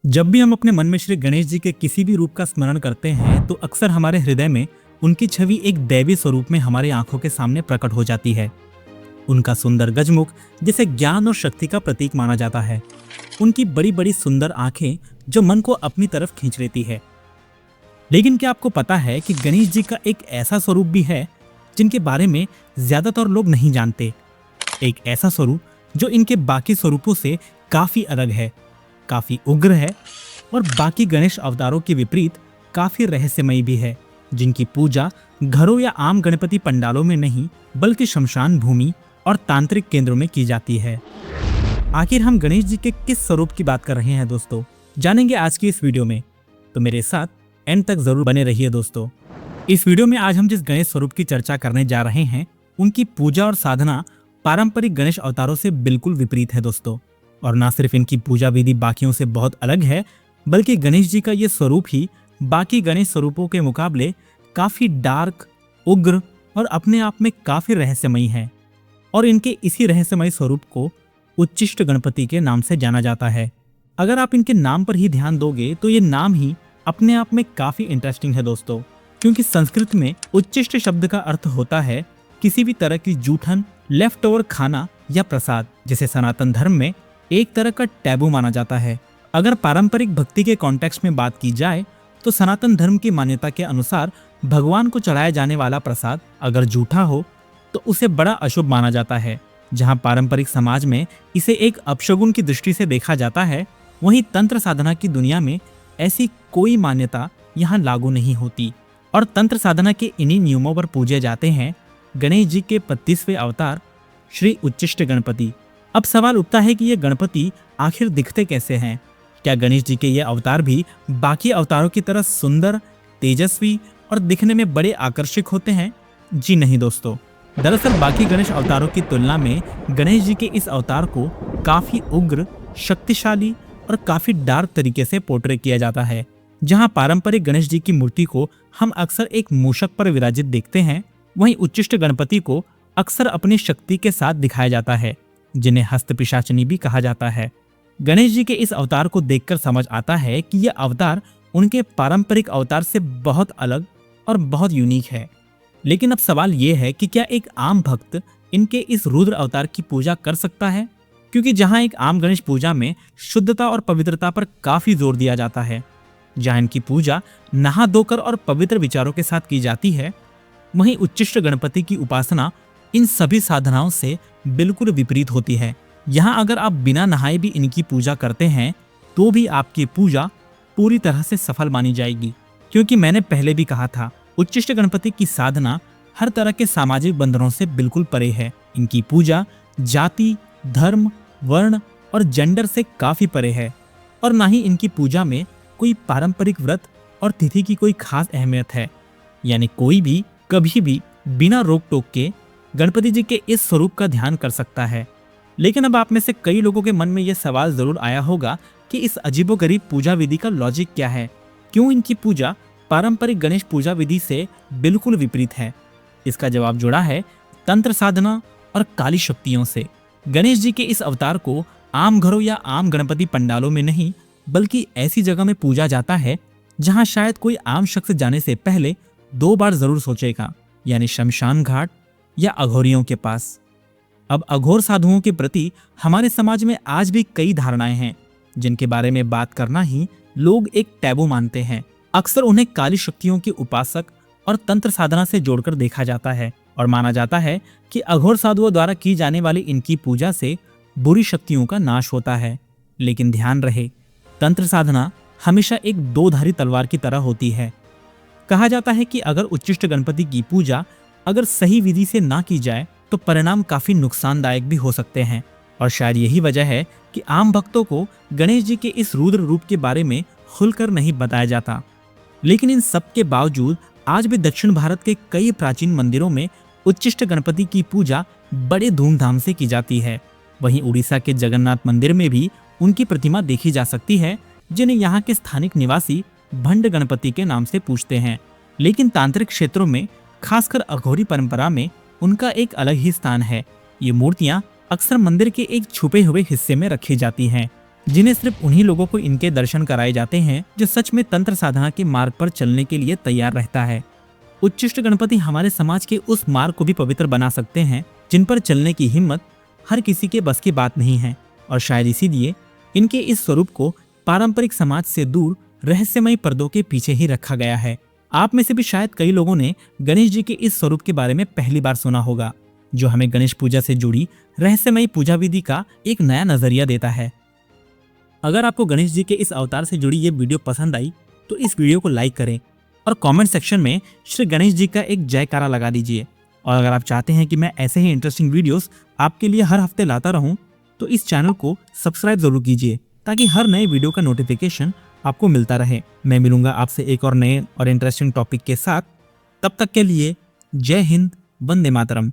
जब भी हम अपने मन में श्री गणेश जी के किसी भी रूप का स्मरण करते हैं तो अक्सर हमारे हृदय में उनकी छवि एक दैवी स्वरूप में हमारी आंखों के सामने प्रकट हो जाती है। उनका सुंदर गजमुख जिसे ज्ञान और शक्ति का प्रतीक माना जाता है, उनकी बड़ी बड़ी सुंदर आंखें जो मन को अपनी तरफ खींच लेती है। लेकिन क्या आपको पता है कि गणेश जी का एक ऐसा स्वरूप भी है जिनके बारे में ज्यादातर लोग नहीं जानते। एक ऐसा स्वरूप जो इनके बाकी स्वरूपों से काफी अलग है, काफी उग्र है और बाकी गणेश अवतारों के विपरीत काफी रहस्यमयी भी है, जिनकी पूजा घरों या आम गणपति पंडालों में नहीं बल्कि शमशान भूमि और तांत्रिक केंद्रों में की जाती है। आखिर हम गणेश जी के किस स्वरूप की बात कर रहे हैं दोस्तों, जानेंगे आज की इस वीडियो में, तो मेरे साथ एंड तक जरूर बने रहिए दोस्तों। इस वीडियो में आज हम जिस गणेश स्वरूप की चर्चा करने जा रहे हैं उनकी पूजा और साधना पारंपरिक गणेश अवतारों से बिल्कुल विपरीत है दोस्तों। और ना सिर्फ इनकी पूजा विधि बाकियों से बहुत अलग है, बल्कि गणेश जी का ये स्वरूप ही बाकी गणेश स्वरूपों के मुकाबले काफी डार्क, उग्र और अपने आप में काफी रहस्यमयी है। और इनके इसी रहस्यमयी स्वरूप को उच्चिष्ट गणपति के नाम से जाना जाता है। अगर आप इनके नाम पर ही ध्यान दोगे तो ये नाम ही अपने आप में काफी इंटरेस्टिंग है दोस्तों, क्योंकि संस्कृत में उच्चिष्ट शब्द का अर्थ होता है किसी भी तरह की जूठन, लेफ्ट ओवर खाना या प्रसाद, जिसे सनातन धर्म में एक तरह का टैबू माना जाता है। अगर पारंपरिक भक्ति के कॉन्टेक्स्ट में बात की जाए तो सनातन धर्म की मान्यता के अनुसार भगवान को चढ़ाया जाने वाला प्रसाद अगर जूठा हो तो उसे बड़ा अशुभ माना जाता है। जहां पारंपरिक समाज में इसे एक अपशगुन की दृष्टि से देखा जाता है, वहीं तंत्र साधना की दुनिया में ऐसी कोई मान्यता यहाँ लागू नहीं होती और तंत्र साधना के इन्हीं नियमों पर पूजे जाते हैं गणेश जी के 32वें अवतार श्री उच्चिष्ट गणपति। अब सवाल उठता है कि ये गणपति आखिर दिखते कैसे हैं? क्या गणेश जी के ये अवतार भी बाकी अवतारों की तरह सुंदर, तेजस्वी और दिखने में बड़े आकर्षक होते हैं? जी नहीं दोस्तों। दरअसल बाकी गणेश अवतारों की तुलना में गणेश जी के इस अवतार को काफी उग्र, शक्तिशाली और काफी डार्क तरीके से पोर्ट्रे किया जाता है। जहां पारंपरिक गणेश जी की मूर्ति को हम अक्सर एक मूषक पर विराजित देखते हैं, वहीं उच्चिष्ट गणपति को अक्सर अपनी शक्ति के साथ दिखाया जाता है, जिन्हें हस्त पिशाचिनी भी कहा जाता है। गणेश जी के इस अवतार को देखकर समझ आता है कि यह अवतार उनके पारंपरिक अवतार से बहुत अलग और बहुत यूनिक है। लेकिन अब सवाल यह है कि क्या एक आम भक्त इनके इस रुद्र अवतार की पूजा कर सकता है? क्योंकि जहां एक आम गणेश पूजा में शुद्धता और पवित्रता पर काफी जोर दिया जाता है, जहां इनकी पूजा नहा धोकर और पवित्र विचारों के साथ की जाती है, वहीं उच्चिष्ट गणपति की उपासना इन सभी साधनाओं से बिल्कुल विपरीत होती है। यहाँ अगर आप बिना नहाए भी इनकी पूजा करते हैं तो भी आपकी पूजा पूरी तरह से सफल मानी जाएगी, क्योंकि मैंने पहले भी कहा था उच्चिष्ट गणपति की साधना हर तरह के सामाजिक बंधनों से बिल्कुल परे है। इनकी पूजा जाति, धर्म, वर्ण और जेंडर से काफी परे है और ना ही इनकी पूजा में कोई पारंपरिक व्रत और तिथि की कोई खास अहमियत है। यानी कोई भी कभी भी बिना रोक टोक के गणपति जी के इस स्वरूप का ध्यान कर सकता है। लेकिन अब आप में से कई लोगों के मन में यह सवाल जरूर आया होगा कि इस अजीबोगरीब पूजा विधि का लॉजिक क्या है? क्यों इनकी पूजा पारंपरिक गणेश पूजा विधि से बिल्कुल विपरीत है? इसका जवाब जुड़ा है तंत्र साधना और काली शक्तियों से। गणेश जी के इस अवतार को आम घरों या आम गणपति पंडालों में नहीं बल्कि ऐसी जगह में पूजा जाता है जहां शायद कोई आम शख्स जाने से पहले 2 बार जरूर सोचेगा, यानी शमशान घाट या अघोरियों के पास। अब अघोर साधुओं के प्रति हमारे समाज में आज भी कई धारणाएं हैं जिनके बारे में बात करना ही लोग एक टैबू मानते हैं। अक्सर उन्हें काली शक्तियों के उपासक और तंत्र साधना से जोड़कर देखा जाता है और माना जाता है कि अघोर साधुओं द्वारा की जाने वाली इनकी पूजा से बुरी शक्तियों का नाश होता है। लेकिन ध्यान रहे, तंत्र साधना हमेशा एक 2-धारी तलवार की तरह होती है। कहा जाता है कि अगर उच्चिष्ट गणपति की पूजा अगर सही विधि से ना की जाए तो परिणाम काफी नुकसानदायक भी हो सकते हैं। और शायद यही वजह है कि आम भक्तों को गणेश जी के इस रुद्र रूप के बारे में खुलकर नहीं बताया जाता। लेकिन इन सब के बावजूद आज भी दक्षिण भारत के कई प्राचीन मंदिरों में उच्चिष्ट गणपति की पूजा बड़े धूमधाम से की जाती है। वहीं उड़ीसा के जगन्नाथ मंदिर में भी उनकी प्रतिमा देखी जा सकती है, जिन्हें यहाँ के स्थानिक निवासी भंड गणपति के नाम से पूजते हैं। लेकिन तांत्रिक क्षेत्रों में, खासकर अघोरी परंपरा में, उनका एक अलग ही स्थान है। ये मूर्तियां अक्सर मंदिर के एक छुपे हुए हिस्से में रखी जाती हैं, जिन्हें सिर्फ उन्हीं लोगों को इनके दर्शन कराए जाते हैं जो सच में तंत्र साधना के मार्ग पर चलने के लिए तैयार रहता है। उच्चिष्ट गणपति हमारे समाज के उस मार्ग को भी पवित्र बना सकते हैं जिन पर चलने की हिम्मत हर किसी के बस की बात नहीं है, और शायद इसीलिए इनके इस स्वरूप को पारंपरिक समाज से दूर रहस्यमय पर्दों के पीछे ही रखा गया है। आप में से भी शायद कई लोगों ने गणेश जी के इस स्वरूप के बारे में पहली बार सुना होगा, जो हमें गणेश पूजा से जुड़ी रहस्यमय पूजा विधि का एक नया नजरिया देता है। अगर आपको गणेश जी के इस अवतार से जुड़ी ये वीडियो पसंद आई तो इस वीडियो को लाइक करें और कमेंट सेक्शन में श्री गणेश जी का एक जयकारा लगा दीजिए। और अगर आप चाहते हैं कि मैं ऐसे ही इंटरेस्टिंग वीडियोस आपके लिए हर हफ्ते लाता रहूं तो इस चैनल को सब्सक्राइब जरूर कीजिए ताकि हर नए वीडियो का नोटिफिकेशन आपको मिलता रहे। मैं मिलूंगा आपसे एक और नए और इंटरेस्टिंग टॉपिक के साथ। तब तक के लिए जय हिंद, वंदे मातरम।